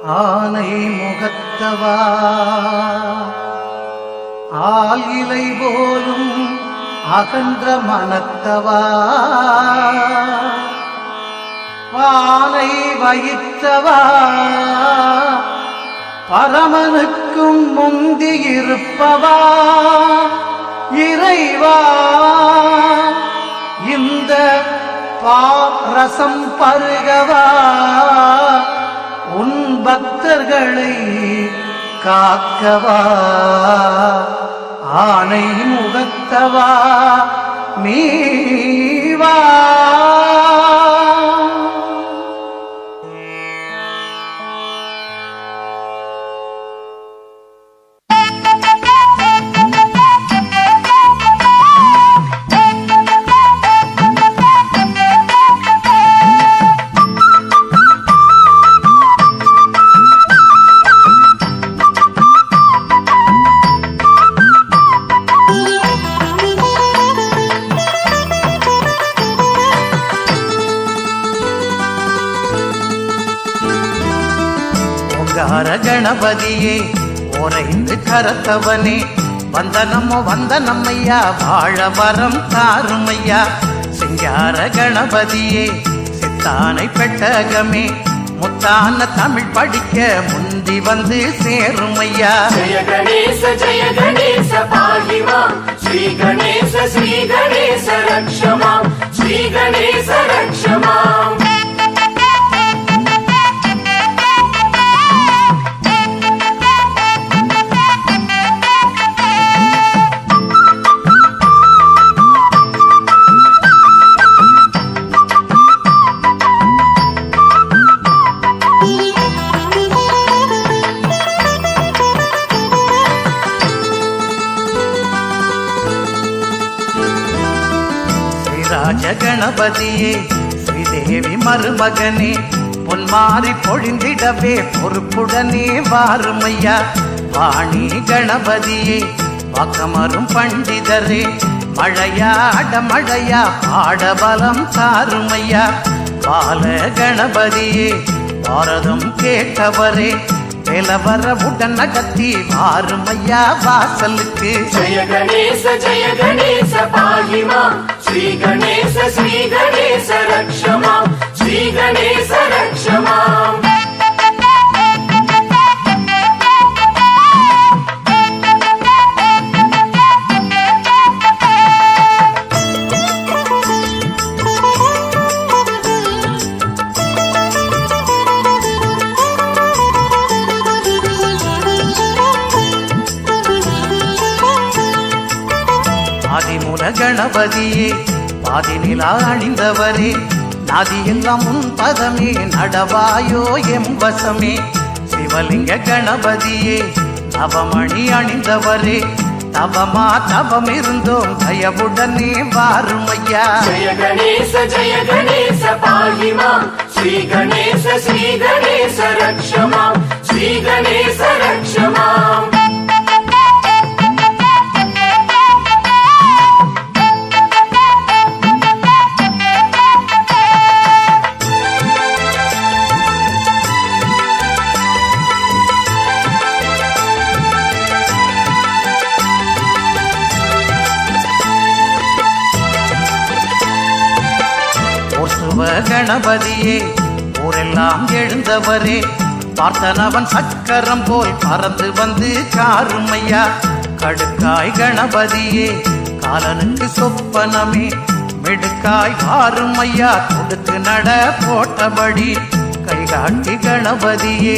ஆனை முகத்தவா ஆல் இலை போலும் அகன்ற மனத்தவா வானை வயிற்றவா பரமனுக்கும் முந்தியிருப்பவா இறைவா இந்த பாரசம் பருகவா உன் பக்தர்களை காக்கவா ஆனை முகத்தவா நீவா கணபதியே ஓரைந்து கரத்தவனே வந்தனமோ வந்தனம்மையா வாழ வரம் தாருமையா சிங்கார கணபதியே சித்தானை பெட்டகமே முத்தான தமிழ் படிக்க முந்தி வந்து சேருமையா ஜெய கணேச பாகிமாம் ஸ்ரீ கணேச ரக்ஷமாம் ஸ்ரீ கணேச ரக்ஷமாம் கணபதியே ஸ்ரீதேவி மருமகனே பொன்மாறி பொழிந்திடவே பொறுப்புடனே வாருமையா வாணி கணபதியே வாக்கமரும் பண்டிதரே மழையாட மழையா பாடபலம் தாருமையா பால கணபதியே பாரதம் கேட்டவரே வேலவரவுடன் நடத்தி வாருமையா வாசலுக்கு ஜெய கணேச பாகிமாம் ஸ்ரீ கணேச ரக்ஷமாம் ஸ்ரீ கணேச ரக்ஷமாம் ஆதிமூல கணபதியே பாதி நிலா அணிந்தவரே நாதி எல்லாம் உன் பதமே நடவாயோ எம்பசமே சிவலிங்க கணபதியே நவமணி அணிந்தவரே தவமா தவம் இருந்தோம் தயவுடனே வாருமையா ஜெய கணேச பாகிமாம் ஸ்ரீ கணேச ரக்ஷமாம் ஸ்ரீ கணேச ரக்ஷமாம் கணபதியே ஊரெல்லாம் எழுந்தவரே பார்த்தனவன் சக்கரம் போல் பறந்து வந்து காருமையா கடுக்காய் கணபதியே காலனுக்கு சொப்பனமே மெடுக்காய் காருமையா கொடுத்து நட போட்டபடி கைகாட்டி கணபதியே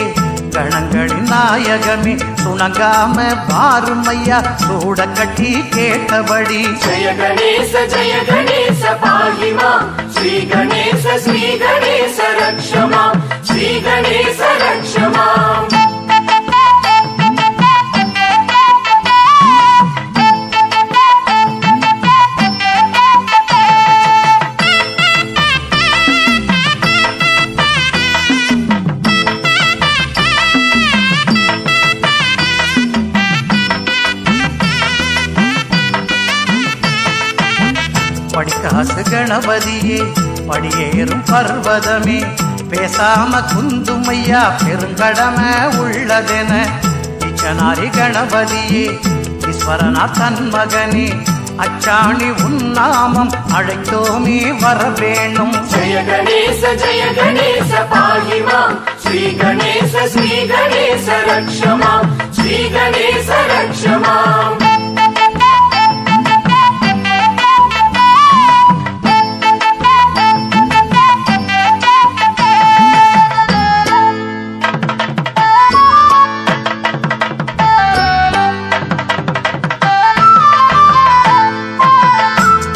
கணங்களின் நாயகமே சுணங்காம பாருமையா சூட கட்டி கேட்டபடி ஜெய கணேச பாகிமாம் ஸ்ரீ கணேச ரக்ஷமாம் ஸ்ரீ கணேச ரக்ஷமாம் படிக்காசு கணபதியே படியேறும் பர்வதமே பேசாம குந்துமையா பெருங்கடமை உள்ளதென இச்சனாரி கணபதியே ஈஸ்வரனா தன் மகனே அச்சாணி உன்னாமம் அழைத்தோமே வர வேணும். ஜய கணேச பாஹி மாம் ஸ்ரீ கணேச ரக்ஷ மாம் ஸ்ரீ கணேச ரக்ஷ மாம்.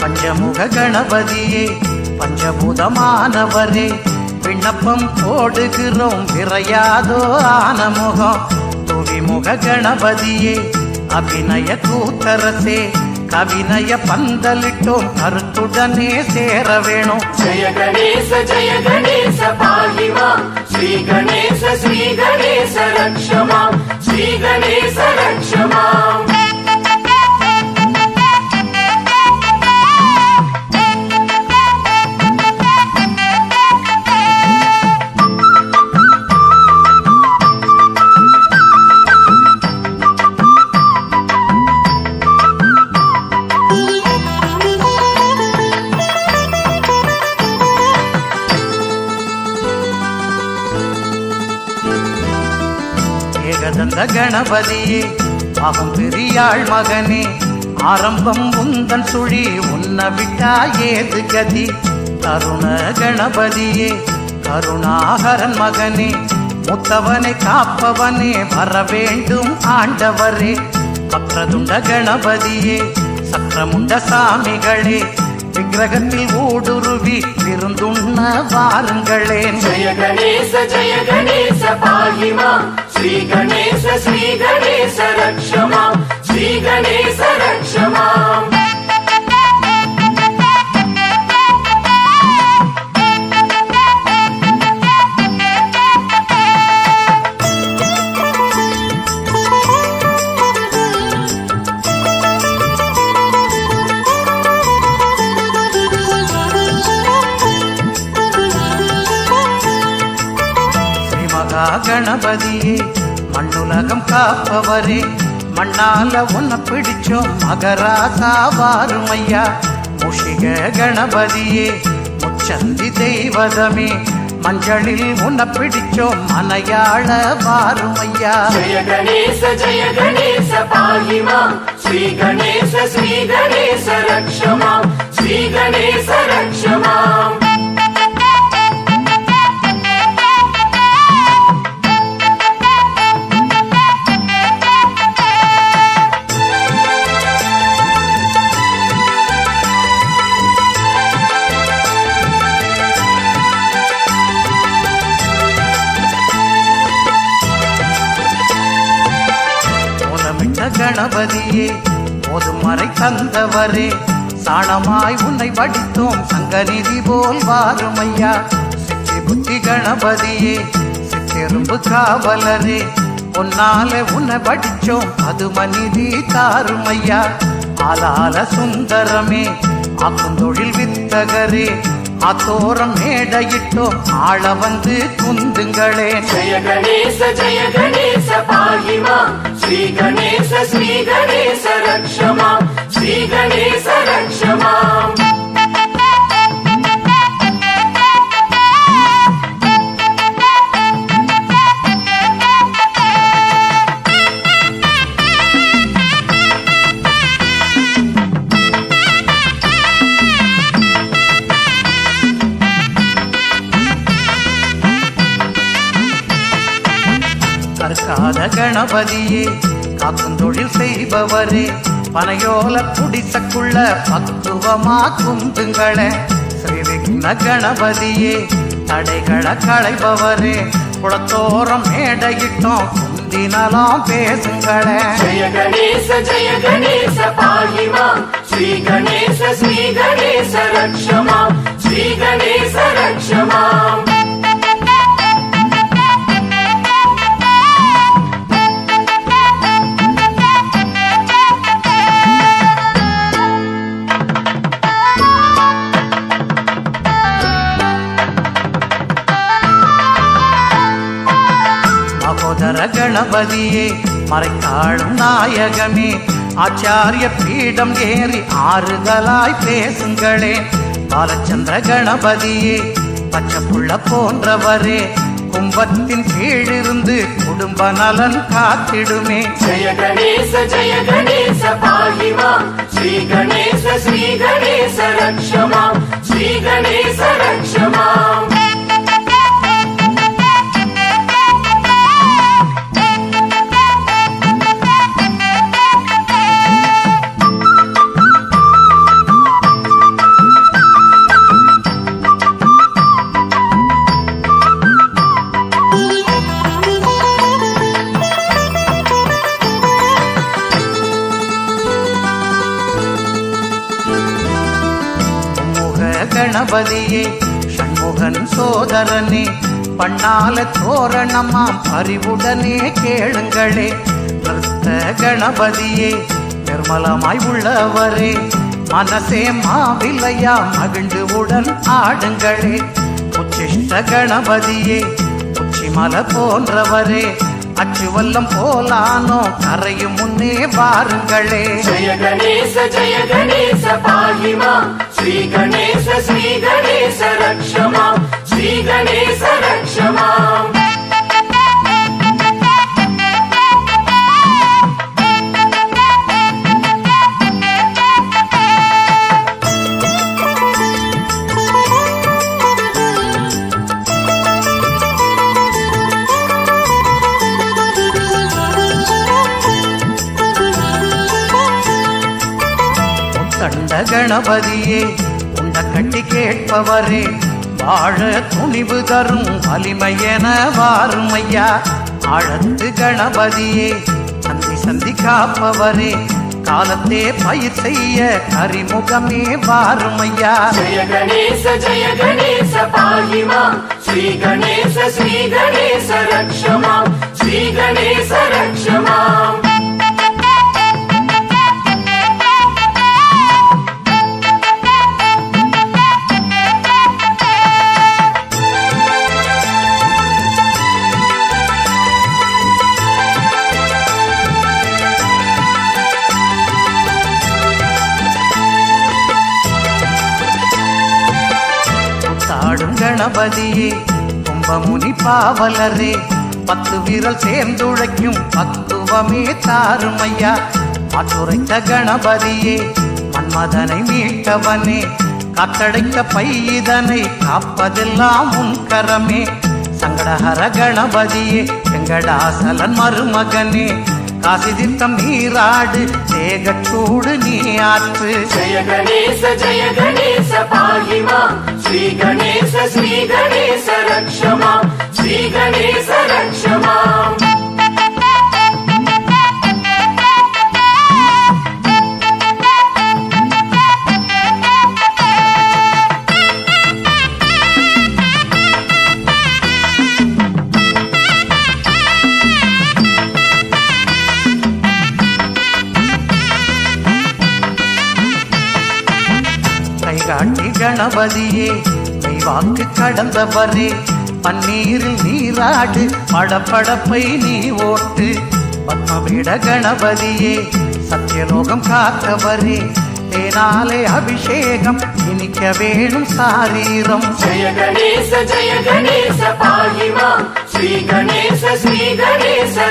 பஞ்சமுக கணபதியே பஞ்சபூதமானவரே விண்ணப்பம் போடுகிறோம் விரையாதோ ஆனமுகம். துவிமுக கணபதியே அபிநய கூத்தரசே கவிநய பந்தலிட்டோம் கருத்துடனே சேர வேணும். ஜய கணேச பாஹி மாம் ஸ்ரீ கணேச ரக்ஷ மாம் ஸ்ரீ கணேச ரக்ஷ மாம். ஏகதந்த கணபதியே அகம் பெரியாள் மகனே ஆரம்பம் உந்தன் சுழி உன்ன விட்டா ஏது கதி. கருண கணபதியே கருணாகரன் மகனே முத்தவனை காப்பவனே வர வேண்டும் ஆண்டவரே. பக்ரதுண்ட கணபதியே சக்கரமுண்ட சாமிகளே விக்கிரகத்தில் ஊடுருவி விருந்துண்ண வாருங்களே. ஜய கணேச பாஹி மாம் ஸ்ரீ கணேச ரக்ஷ மாம் ஸ்ரீ கணேச ரக்ஷ மாம். கணபதியே மண்ணுலகம் காப்பவரே மண்ணால உன்னை பிடிச்சோம் மகராசா வாருமையா. முஷிக கணபதியே முச்சந்தி தெய்வதமே மஞ்சளில் உன்னை பிடிச்சோம் மனையாள வாருமையா. ஜய கணேச பாஹி மாம் ஸ்ரீ கணேச ரக்ஷ மாம் ஸ்ரீ கணேச ரக்ஷ மாம். கணபதியே போதுமறை தந்தவரே சாணமாய் உன்னை வடித்தோம் சங்கநிதி போல் வாருமையா. சித்தி புத்தி கணபதியே சித்தெரும்பு காவலரே பொன்னால உன்னை வடிச்சோம் அது மனிதி தாருமையா. ஆலால சுந்தரமே ஆக்குந்தொழில் வித்தகரே ஆத்தோரம் மேடையிட்டோம் ஆள வந்து குந்துங்களே. ஜய கணேச பாஹி மாம் ஸ்ரீ கணேச ரக்ஷ மாம் ஸ்ரீ கணேச ரக்ஷ மாம். கற்காத கணபதியே காக்கும் தொழில் செய்பவரே பனையோல குடிசக்குள்ள பக்குவமா குந்துங்கள. ஸ்ரீ விக்ன கணபதியே தடைகளை களைபவரே குளத்தோரம் மேடையிட்டோம் குந்தினலாம் பேசுங்கள. ஜய கணேச பாஹி மாம் ஸ்ரீ கணேச ரக்ஷ மாம் ஸ்ரீ கணேச ரக்ஷ மாம். கணபதியே மறைக்காளும் நாயகமே ஆச்சாரிய பீடம் ஏறி ஆறுதலாய் பேசுங்களே பாலச்சந்திர கணபதியே பச்சப்புள்ள போன்றவரே கும்பத்தின் கீழிருந்து குடும்ப நலன் காத்திடுமே ஜய கணேச பாஹி மாம் ஸ்ரீ கணேச ரக்ஷ மாம் ஸ்ரீ கணேச ரக்ஷ மாம் கணபதியே சண்முகன் சோதரனே பண்ணால தோரணமாம் அறிவுடனே கேளுங்களே நிறுத்த கணபதியே நிர்மலமாய் உள்ளவரே மனசே மாவில்லையா மகிழ்ந்து உடன் ஆடுங்களே உச்சிஷ்ட கணபதியே உச்சிமல போன்றவரே அச்சுவல்லம் போலானோ கரையும் முன்னே வாருங்களே ஜய கணேச பாஹி மாம் ஸ்ரீ கணேச ரக்ஷ மாம் ஸ்ரீ கணேச ரக்ஷ மாம் கண்ட கணபதியே உண்ட கட்டி கேட்பவரே வாழ துணிவு தரும் வலிமையென வாருமையா ஆழத்து கணபதியே சந்தி சந்தி காப்பவரே காலத்தே பயிர் செய்ய கரிமுகமே வாருமையா ஜய கணேச பாஹி மாம் ஸ்ரீ கணேச ரக்ஷ மாம் ஸ்ரீ கணேச ரக்ஷ மாம் தாடும் கணபதியே கும்பமுனி பாவலரே 10 விரல் சேர்ந்துழைக்கும் பக்குவமே தாருமையா மாற்றுரைத்த கணபதியே மன்மதனை மீட்டவனே காத்தடைத்த பையிதனை காப்பதெல்லாம் உன் கரமே சங்கடஹர கணபதியே வெங்கடாசலன் மருமகனே காசி தீர்த்தம் நீராடு தேகச்சூடு நீ ஆற்று ஜய கணேச பாஹி மாம் ஸ்ரீ கணேச ரக்ஷ மாம் ஸ்ரீ கணேச ரக்ஷ மாம் கைகாட்டி கணபதியே கைவாக்கு கடந்தவரே பன்னீரில் நீராடு படப்படப்பை நீ ஓட்டு பத்மபீட கணபதியே சத்தியலோகம் காத்தவரே தேனாலே அபிஷேகம் இனிக்க வேணும் சாரீரம் ஜய கணேச பாஹி மாம் ஸ்ரீ கணேச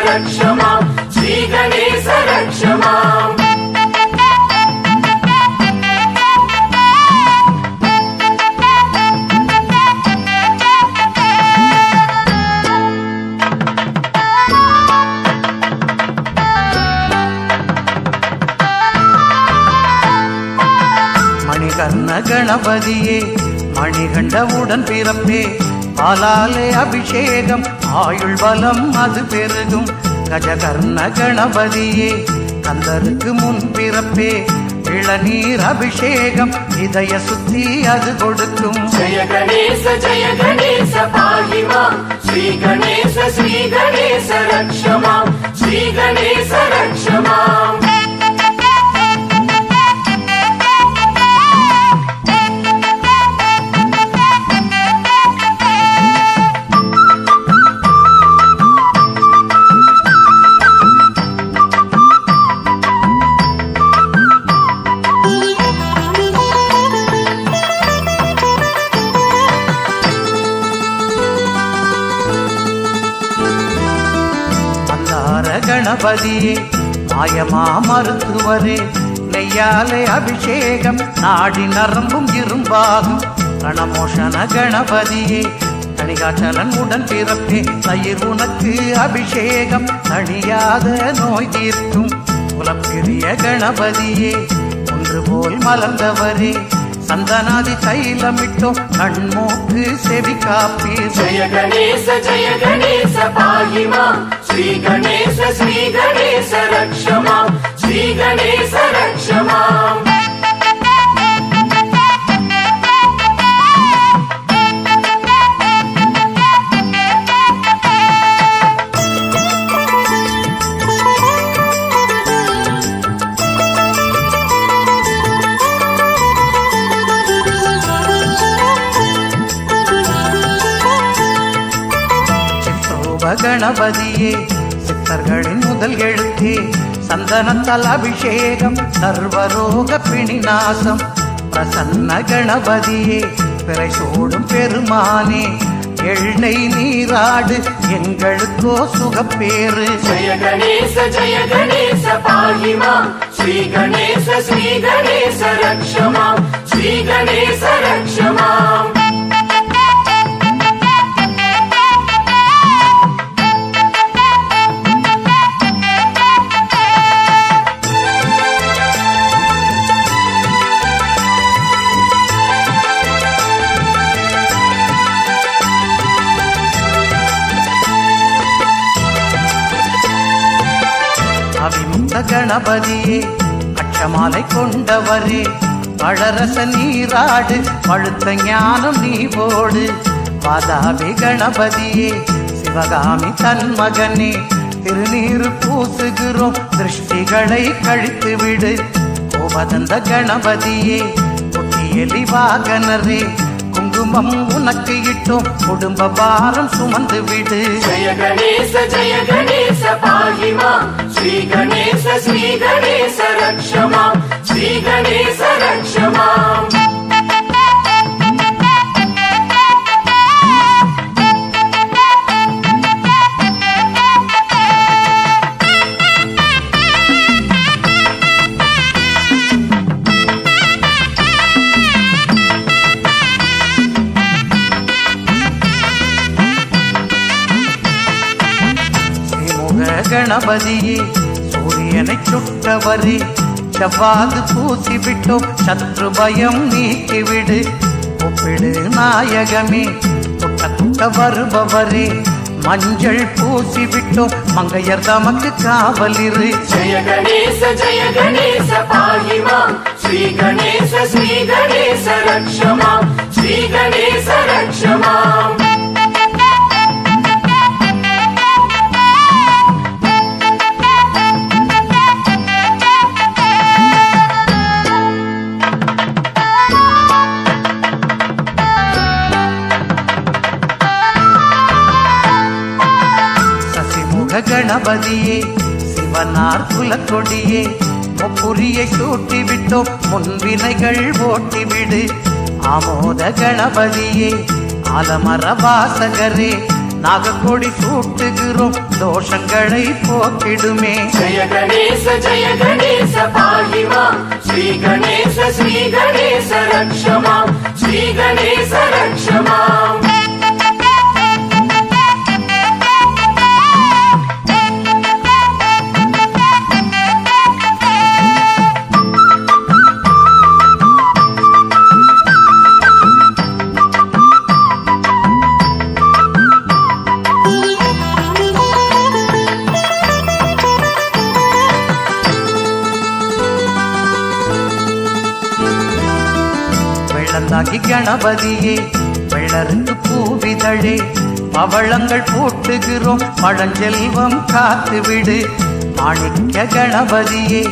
ரக்ஷ மாம் ஸ்ரீ கணேச ரக்ஷ மாம் மணிகர்ண கணபதியே மணிகண்டவுடன் பிறப்பே பாலாலே அபிஷேகம் ஆயுள் பலம் அது பெருகும் கஜகர்ண கணபதியே கந்தருக்கு முன் பிறப்பே இளநீர் அபிஷேகம் இதய சுத்தி அது கொடுக்கும் ஜய கணேச பாஹி மாம் ஸ்ரீ கணேச ரக்ஷ மாம் ஸ்ரீ கணேச ரக்ஷ மாம் கணபதியே மாயமா மருத்துவரே நெய்யாலே அபிஷேகம் நாடி நரம்பும் இரும்பாகும் கணமோஷன கணபதியே தணிகாச்சலன் உடன் பிறப்பே தயிர் உனக்கு அபிஷேகம் தணியாத நோய் தீர்க்கும் குலப்பிரிய கணபதியே ஒன்று போல் மலர்ந்தவரே சந்தனாதி தைலமிட்டோம் கண்மூக்கு செவி காப்பீர் ஜய கணேச பாஹி மாம் ஸ்ரீ கணேச ரக்ஷ மாம் ஸ்ரீ கணேச ரக்ஷ மாம் கணபதியே சித்தர்களின் முதல் எழுத்தே சந்தனத்தால் அபிஷேகம் சர்வரோக பிணிநாசம் பிரசன்ன கணபதியே பிறை சூடும் பெருமானே எள்ளை நீராடு எங்களுக்கோ சுகப்பேறு ஜய கணேச பாஹி மாம் ஸ்ரீ கணேச ரக்ஷ மாம் ஸ்ரீ கணேச ரக்ஷ மாம் அவிமுக்த கணபதியே அச்சமாலை கொண்டவரே பழரச நீராடு பழுத்த ஞானம் நீ போடு வாதாபி கணபதியே சிவகாமி தன் மகனே திருநீரு பூசுகிறோம் திருஷ்டிகளை கழித்து விடு கோபதந்த கணபதியே கொட்டியலி வாகனரே குங்குமம் உனக்கு இட்டோம் குடும்ப பாரம் சுமந்து விடு ஜய கணேச பாஹி மாம் ஸ்ரீ கணேச ரக்ஷ மாம் ஸ்ரீ கணேச ரக்ஷ மாம் கணபதியே சூரியனை சுட்டவரே செவ்வாது பூசி விட்டோம் சத்ரு பயம் நீக்கிவிடு ஒப்பிடு நாயகமே குட்ட குட்ட வருபவரே மஞ்சள் பூசி விட்டோம் மங்கையர் தமக்கு காவலிரு ஜய கணேச பாஹி மாம் ஸ்ரீ கணேச ரக்ஷ மாம் ஸ்ரீ கணேச ரக்ஷ மாம் கணபதியே சிவனார் குலக்கொடியே முப்புரியை சூட்டி விட்டோம் முன்வினைகள் ஓட்டிவிடு ஆமோத கணபதியே ஆலமர வாசகரே நாகக்கொடி சூட்டுகிறோம் தோஷங்களை போக்கிடுமே ஜய கணேச பாஹி மாம் ஸ்ரீ கணேச ரக்ஷ மாம் ஸ்ரீ கணேச ரக்ஷ மாம் வெள்ளந்தாகி கணபதியே வெள்ளருக்கு பூவிதழே பவளங்கள் பூட்டுகிறோம் பழஞ்செல்வம் காத்துவிடு மாணிக்க கணபதியே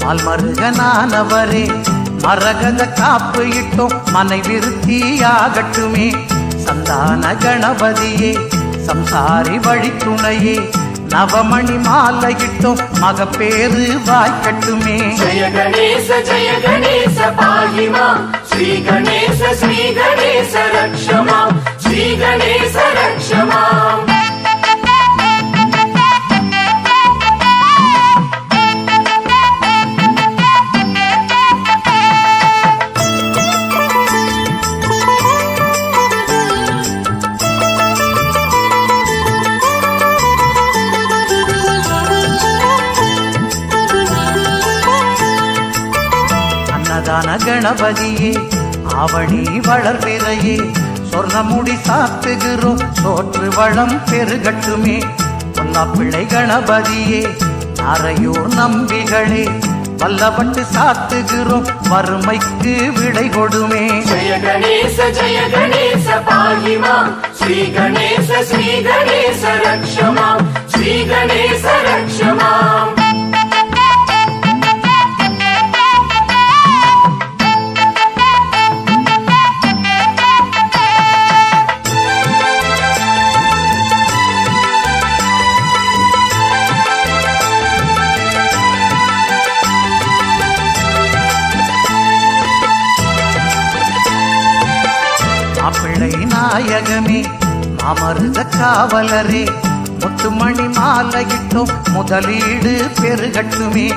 மால்மருகனானவரே மரகத காப்பு இட்டோம் மனை விருத்தியாகட்டுமே சந்தான கணபதியே சம்சாரி வழித்துணையே நவமணி மாலையிட்டோம் மகப்பேறு வாய்க்கட்டுமே ஜய கணேச பாஹி மாம் ஸ்ரீ கணேச ரக்ஷ மாம் ஸ்ரீ கணேச ரக்ஷ மாம் கணபதியே ஆவணி வளர்பிறையே சொர்ணமுடி சாத்துகிறோம் சோற்று வளம் பெருகட்டுமே பொல்லாப்பிள்ளை கணபதியே அறையோர் நம்பிகளே வல்லபட்டு சாத்துகிறோம் வறுமைக்கு விடை கொடுமே ஜெய கணேச பாகிமாம் ஸ்ரீ கணேச ரக்ஷமாம் ஸ்ரீ கணேச ரக்ஷமாம் மாப்பிள்ளை நாயகமே அமர்ந்த காவலரே முத்துமணி மாலையிட்டோம் முதலீடு பெருகட்டுமே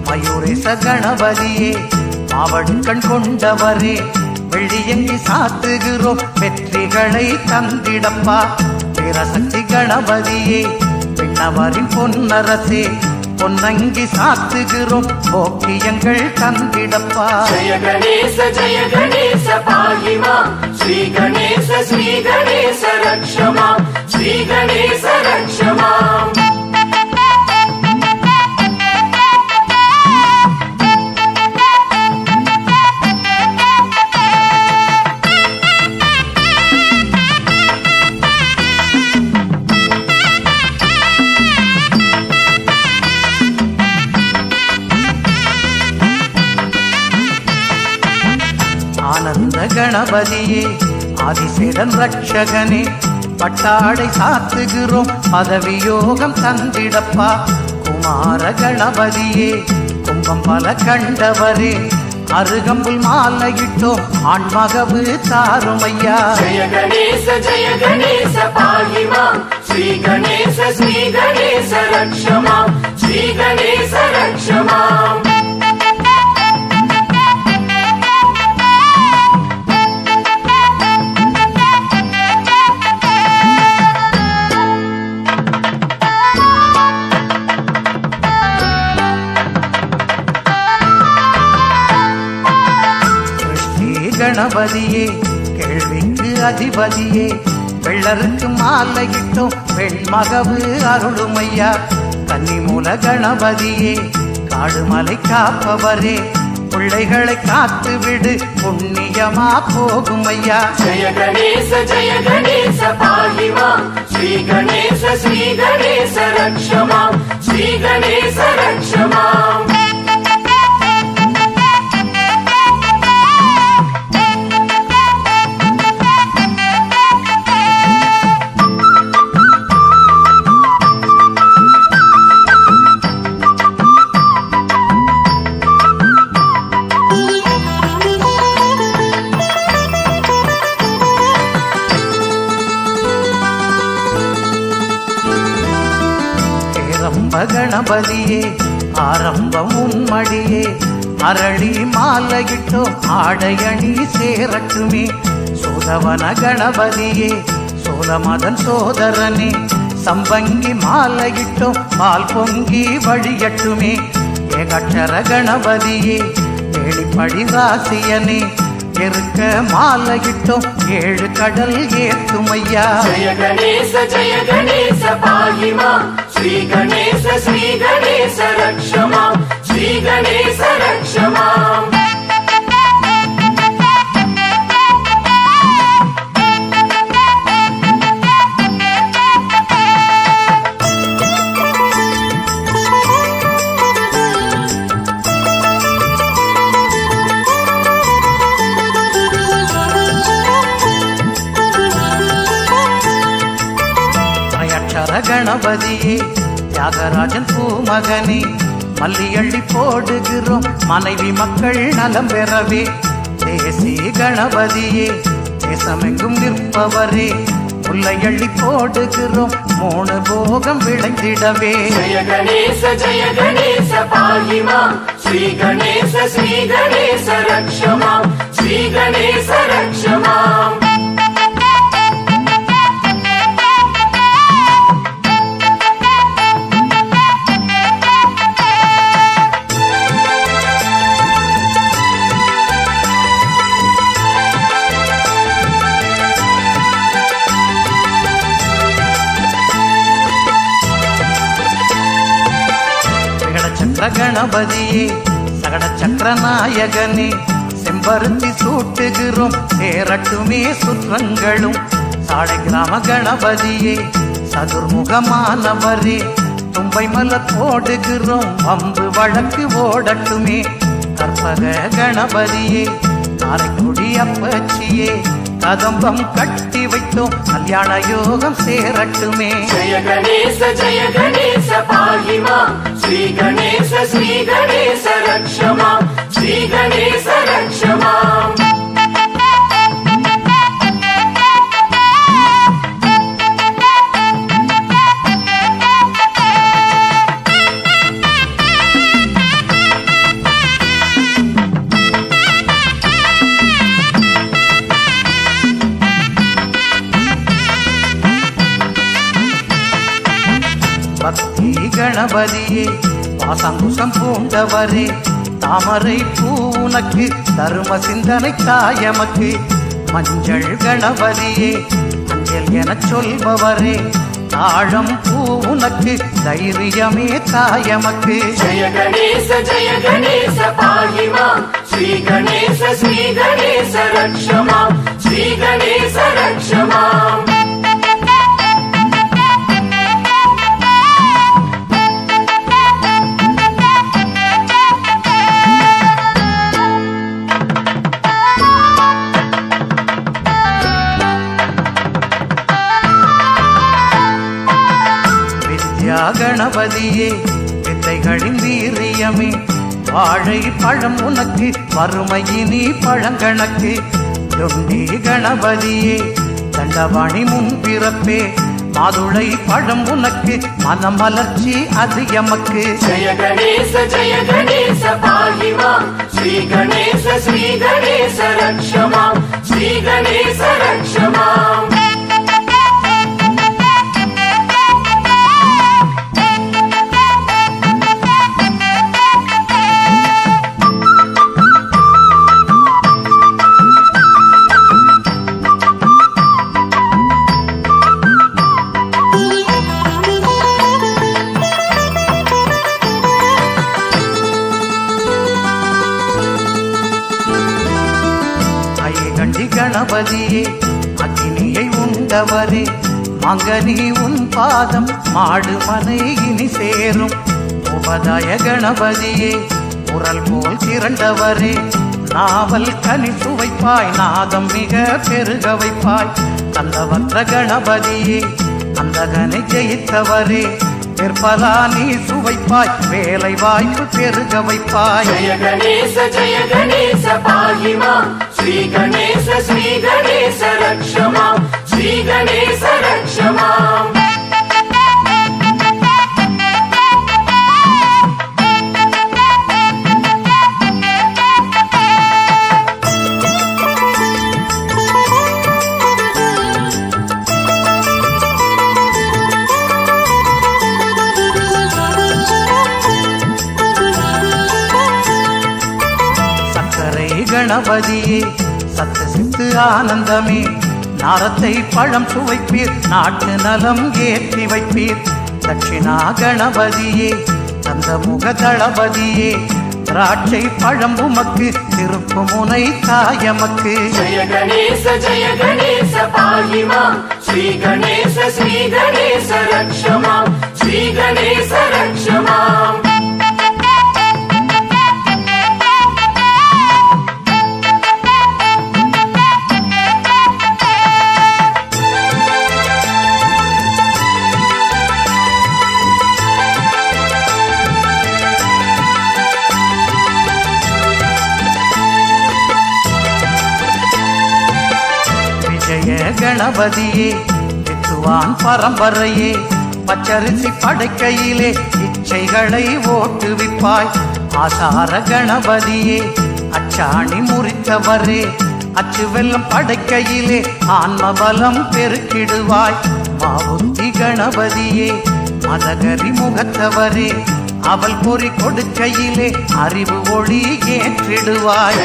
மயூரேச கணபதியே மாவடுக்கண் கொண்டவரே வெள்ளியங்கி சாத்துகிறோம் வெற்றிகளை தந்திடப்பா வீரசக்தி கணபதியே பின்னவரின் பொன்னரசே பொன்னங்கி சாத்துகிறோம் போக்கியங்கள் தந்திடப்பா ஜெய கணேச பாகிமாம் ஸ்ரீ கணேச ரக்ஷமாம் ஸ்ரீ கணேச ரக்ஷமாம் ஆனந்த கணபதியே ஆதிசேடன் ரட்சகனே பட்டாடை சாத்துகிறோம் பதவியோகம் தந்திடப்பா குமார கணபதியே கும்பம் பல கண்டவரே அருகம்புல் மாலையிட்டோம் ஆண்மகவு தாருமையா ஜெய கணேச பாகிமாம் ஸ்ரீ கணேச ரக்ஷமாம் ஸ்ரீ கணேச ரக்ஷமாம் கணபதியே கேள்விக்கு அதிபதியே வெள்ளருக்கு மாலையிட்டோம் பெண்மகவு அருளுமையா கன்னிமூல கணபதியே காடுமலை காப்பவரே பிள்ளைகளை காத்து விடு புண்ணியமா போகுமையா ஜெய கணேச பாகிமாம் ஸ்ரீ கணேச ரக்ஷமாம் ஸ்ரீ கணேச ரக்ஷமாம் கணபதியே ஆரம்பம் உன்மடியே அரளி மாலையிட்டோம் ஆடையணி சேரட்டுமே சோதவன கணபதியே சோழமதன் சோதரனே சம்பங்கி மாலையிட்டோம் பால் பொங்கி வழியட்டுமே ஏகட்சர கணபதியே ஏழிப்படி ராசியனே எருக்க மாலையிட்டோம் ஏழு கடல் ஏத்துமையா ஜெய கணேச பாகிமாம் ஸ்ரீ கணேச ரக்ஷமாம் ஸ்ரீ கணேச ரக்ஷமாம் கணபதியே தியாகராஜன் பூமகனே மல்லியள்ளி போடுகிறோம் மனைவி மக்கள் நலம் பெறவே தேசி கணபதியே தேசமெங்கும் நிற்பவரே முல்லையள்ளி போடுகிறோம் மூணு போகம் விளைந்திடவே ஜெய கணேச பாகிமாம் ஸ்ரீ கணேச ரக்ஷமாம் ஸ்ரீ கணேச ரக்ஷமாம் தண்டவக்ர கணபதியே சகட சக்கர நாயகனே செம்பருத்தி சூட்டுகிறோம் சேரட்டுமே சுற்றங்களும் சாடை கிராம கணபதியே சதுர்முகமானவரே தும்பை மலர் போடுகிறோம் வம்பு வழக்கு ஓடட்டுமே கற்பக கணபதியே காரைக்குடி அப்பச்சியே கதம்பம் கட்டி வைத்தோம் கல்யாண யோகம் சேரட்டுமே ஜய கணேச பாகிமாம் ஸ்ரீ கணேச ரக்ஷமாம் ஸ்ரீ கணேச ரக்ஷமாம் பக்தி கணபதியே பாசங்குசம் பூண்டவரே தாமரை பூனக்கு தரும சிந்தனை தாயமக்கு மஞ்சள் கணபதியே அஞ்சல் என சொல்பவரே தாழம் பூனக்கு தைரியமே தாயமக்கு ஜய கணேச பாகிமாம் ஸ்ரீ கணேச ரக்ஷமாம் ஸ்ரீ கணேச ரக்ஷமாம் கணபதியே வித்தைகளின் வீரியமே வாழை பழம் உனக்கு வறுமையினி பழங்கணக்கு தொண்டி கணபதியே தண்டவாணி முன்பிறப்பே மாதுளை பழம் உனக்கு மனமலர்ச்சி அது எமக்கு ஜய கணேச பாகிமாம் ஸ்ரீ கணேச ரக்ஷமாம் ஸ்ரீ கணேச ரக்ஷமாம் கணபதியே அக்னியை உண்டவரே மங்கனி உன் பாதம் மாடு மனை இனி சேரும் உபதாய கணபதியே குரல் போல் திரண்டவரே நாவல் கனி சுவைப்பாய் நாதம் மிக பெருக வைப்பாய் கந்தவற்ற கணபதியே அந்தகனை ஜெயித்தவரே பிற்பலா நீ சுவைப்பாய் வேலை வாய்ப்பு பெருக வைப்பாய் ஜய கணேச பாகிமாம் ஸ்ரீ கணேச ரக்ஷமாம் ஸ்ரீ கணேச ரக்ஷமாம் கணபதியே சத்து சித்து ஆனந்தமே நாரத்தை பழம் சுவைப்பீர் நாட்டு நலம் ஏற்றி வைப்பீர் தட்சிணா கணபதியே தந்த முக தளபதியே திராட்சை பழம் உமக்கு திருப்பு முனை தாயமக்கு ஜய கணேச பாகிமாம் ஸ்ரீ கணேச ரக்ஷமாம் ஸ்ரீ கணேச ரக்ஷமாம் கணபதியே வித்துவான் பரம்பரையே பச்சரிசி படைக்கையிலே இச்சைகளை ஓட்டுவிப்பாய் ஆசார கணபதியே அச்சாணி முறித்தவரே அச்சு வெல்லம் படைக்கையிலே ஆன்மபலம் பெருக்கிடுவாய் மாவுத்தி கணபதியே மதகரி முகத்தவரே அவள் பொறி கொடுக்கையிலே அறிவு ஒளி ஏற்றிடுவாய்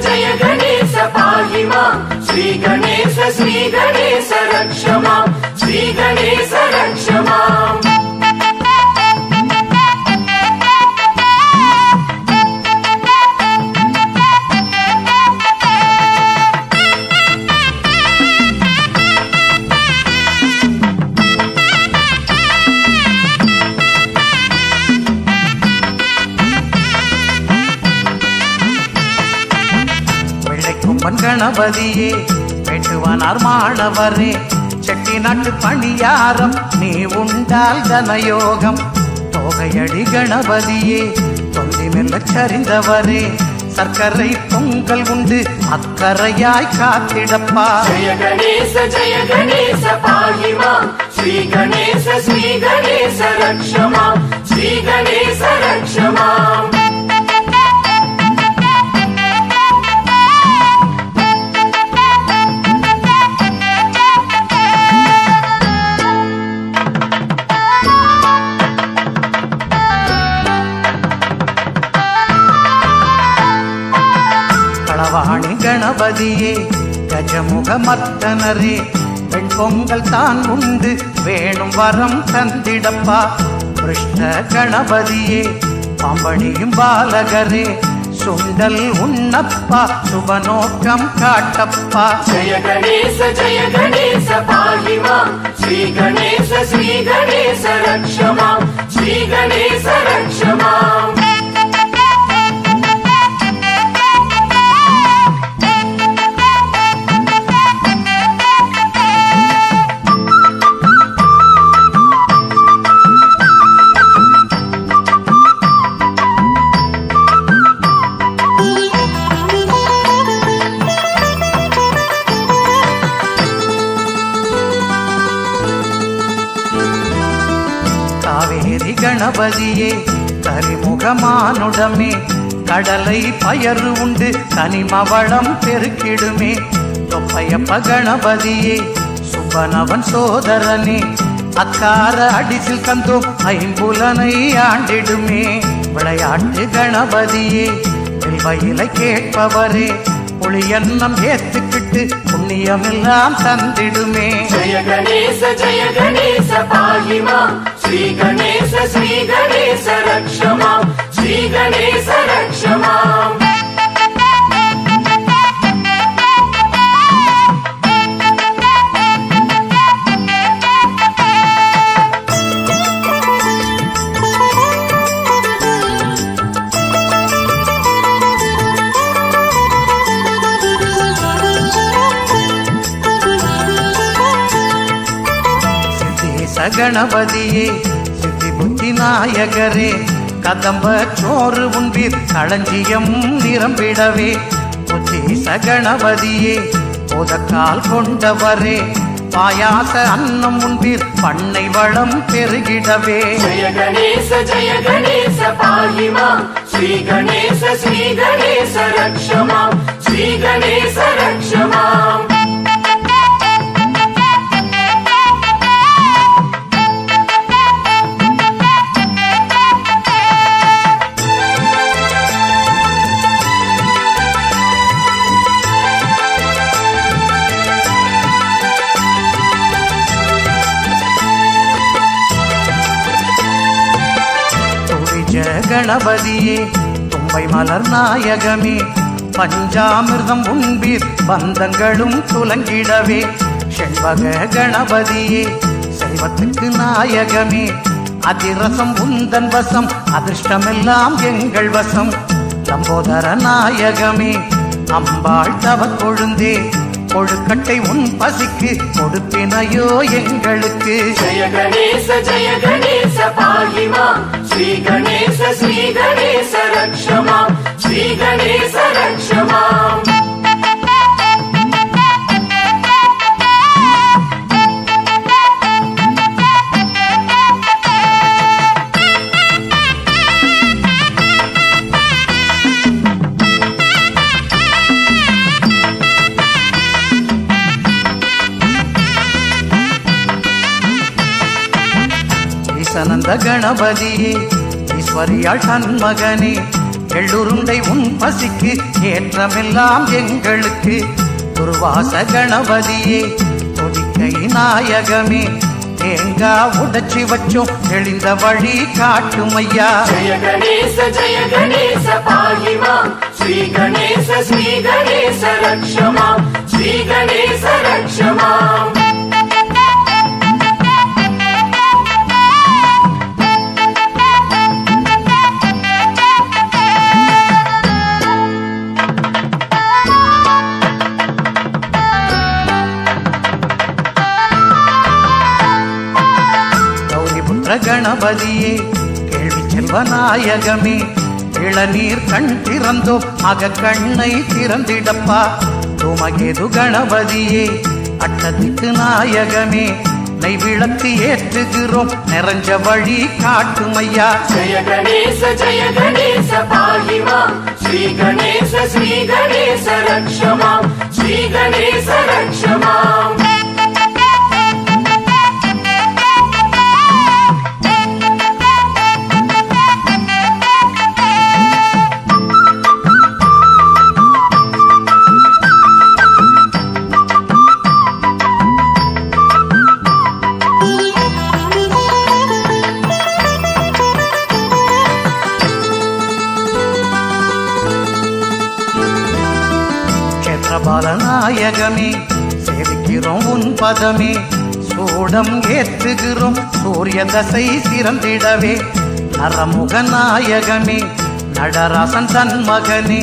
ஜய கணேச பாகிமாம் ஸ்ரீ கணேச ரக்ஷமாம் ஸ்ரீ கணேச ரக்ஷமாம் கும்பன் கணபதியே வெட்டுவனார் மாணவரே செட்டி நாட்டு பணியாரம் நீ உண்டால் தனயோகம் தோகையடி கணபதியே தொந்தி மெல்ல சரிந்தவரே சர்க்கரை பொங்கல் உண்டு அக்கறையாய் காத்திடப்பா ஜய கணேச பாகிமாம் ஸ்ரீ கணேச ரக்ஷமாம் ஸ்ரீ கணேச ரக்ஷமாம் களவாணி கணபதியே கஜமுக மர்த்தனரே பெண் பொங்கல் தான் உண்டு வேணும் வரம் தந்திடப்பா கிருஷ்ண கணபதியே பாம்பணியும் பாலகரே சுண்டல் உண்ணப்பா சுபநோக்கம் காட்டப்பா ஜய கணேச பாகிமாம் ஸ்ரீ கணேச ரக்ஷமாம் ஸ்ரீ கணேச ரக்ஷமாம் காவேரி கணபதியே கரிமுகமானுடமே கடலை பயறு உண்டு கனிமவளம் பெருக்கிடுமே தொப்பையப்ப கணபதியே சுபனவன் சோதரனே அக்கார அடிசில் கந்தோம் ஐம்புலனை ஆண்டிடுமே விளையாட்டு கணபதியே வில்வயிலை கேட்பவரே புளியன்னம் ஏத்துக்கிட்டு புண்ணியமெல்லாம் தந்திடுமே ஜய கணேச பாகிமாம் ஸ்ரீ கணேச ரக்ஷமாம் ஸ்ரீ கணேச ரக்ஷமாம் கணபதியே சித்தி புத்தி நாயகரே கதம்ப சோறு உண்பீர் களஞ்சியம் நிரம்பிடவே புத்தீச கணபதியே போதக்கால் கொண்டவரே பாயாச அன்னம் உண்பீர் பண்ணை வளம் பெருகிடவே ஜய கணேச பாகிமாம் ஸ்ரீ கணேச ரக்ஷமாம் ஸ்ரீ கணேச ரக்ஷமாம் கணபதியே தும்பை மலர் நாயகமே பஞ்சாமிர்தம் உண்பீர் பந்தங்களும் துலங்கிடவே செண்பக கணபதியே செல்வத்துக்கு நாயகமே அதிரசம் உந்தன் வசம் அதிர்ஷ்டமெல்லாம் எங்கள் வசம் லம்போதர நாயகமே அம்பாள் தவ கொழுந்தே கொழுக்கட்டை உன் பசிக்கு கொடுப்பினையோ எங்களுக்கு ஜய கணேச பாகிமாம் ஸ்ரீ கணேச ரக்ஷமாம் ஸ்ரீ கணேச ரக்ஷமாம் சனந்த கணபதியே ஈஸ்வரியாள் சண்மகனே எள்ளுருண்டை உன் பசிக்கு ஏற்றமெல்லாம் எங்களுக்கு துர்வாச கணபதியே தொடிக்கை நாயகமே தேங்கா உடைச்சி வச்சோம் தெளிந்த வழி காட்டுமையா ஜய கணேச பாகிமாம் ஸ்ரீ கணேச ரக்ஷமாம் ஸ்ரீ கணேச ரக்ஷமாம் கணபதியே கேள்வி செல்வ நாயகமே இளநீர் கண் திறந்தோம் அக கண்ணை திறந்திடப்பா தூமகேது கணபதியே அட்டதிக்கு நாயகமே நெய் விளக்கு ஏற்றுகிறோம் நிறைஞ்ச வழி காட்டுமையா ஜய கணேச பாகிமாம் ஸ்ரீ கணேச ரக்ஷமாம் ஸ்ரீ கணேச ரக்ஷமாம் பாலநாயகமே சேவிக்கிறோம் உன் பதமே சூடம் ஏற்றுகிறோம் சூரிய தசை சிறந்திடவே நரமுக நாயகமே நடராசன் தன் மகனே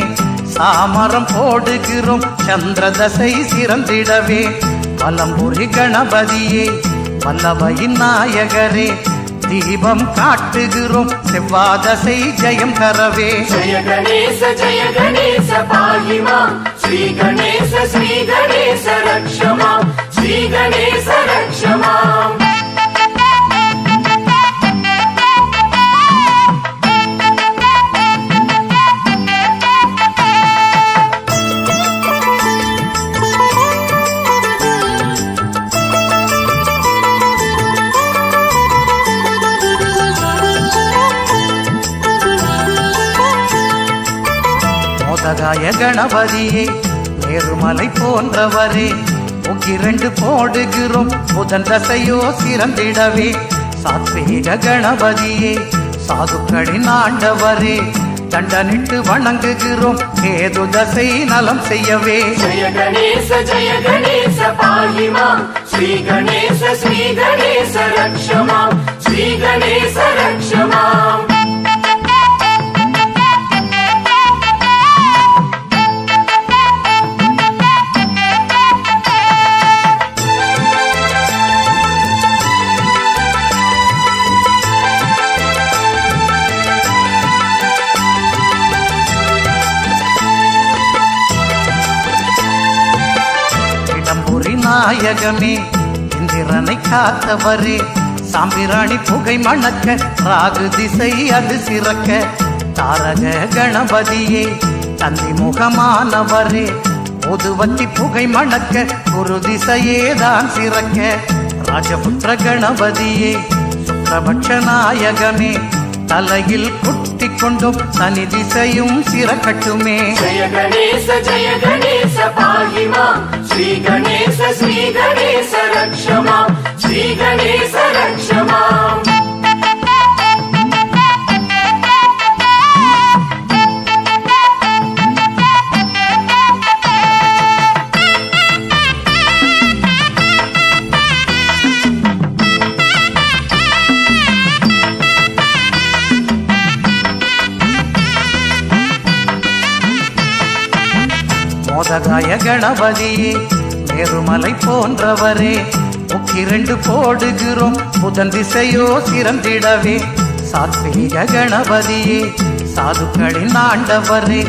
சாமரம் போடுகிறோம் சந்திர தசை சிறந்திடவே வலம்புரி கணபதியே வல்லபையின் நாயகரே தீபம் காட்டுகிறோம் செவ்வாதசை ஜெயம் தரவே ஜய கணேச பாகிமாம் ஸ்ரீ கணேச ரக்ஷமாம் ஸ்ரீ கணேச ரக்ஷமாம் மோதகாய கணபதியே நேருமலை போன்றவரே உக்கிரண்டு போடுகிறோம் புதன் தசையோ சிறந்திடவே சாத்வீக கணபதியே சாதுக்களின் ஆண்டவரே தண்டனிட்டு வணங்குகிறோம் கேது தசை நலம் செய்யவே ஜய கணேச பாகிமாம் ஸ்ரீ கணேச ரக்ஷமாம் ஸ்ரீ கணேச ரக்ஷமாம் நாயகமே இந்திரனை காத்தவரே சாம்பிராணி புகை மணக்க ராகு திசை அது சிறக்க தாரக கணபதியே தந்தி முகமானவரே பொதுவத்தி புகை மணக்க குரு திசையே தான் சிறக்க ராஜபுத்திர கணபதியே சுக்கபட்ச நாயகமே தலையில் குட்டி கொண்டோம் சனி திசையும் சிறக்கட்டுமே ஜய கணேச பாகிமாம் ஸ்ரீ கணேச ரக்ஷமாம் ஸ்ரீ கணேச ரக்ஷமாம் மோதகாய கணபதியே நேருமலை போன்றவரே உக்கிரண்டு போடுகிறோம் புதன் திசையோ சிறந்திடவே சாத்வீக கணபதியே சாதுக்களின் ஆண்டவரே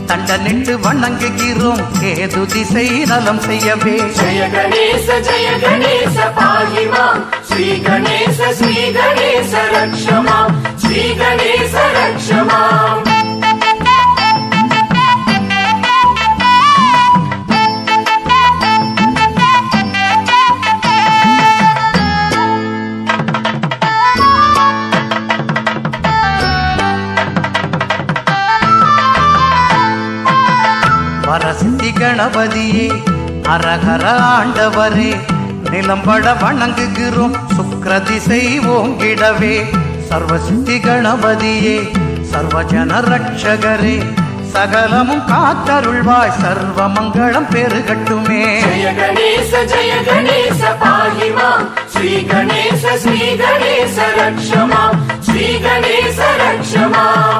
தண்டனிட்டு வணங்குகிறோம் கேது திசை நலம் செய்யவே ஜய கணேச பாகிமாம் ஸ்ரீ கணேச ரக்ஷமாம் ஸ்ரீ கணேச ரக்ஷமாம் வரசித்தி கணபதியே அரகர ஆண்டவரே நிலம்பட வணங்குகிறோம் சுக்ர திசை ஓங்கிடவே சர்வசித்தி கணபதியே சர்வஜன ரட்சகரே சகலமும் காத்தருள்வாய் சர்வ மங்களம் பெருகட்டுமே ஜய கணேச பாகிமாம் ஸ்ரீ கணேச ரக்ஷமாம் ஸ்ரீ கணேச ரக்ஷமாம்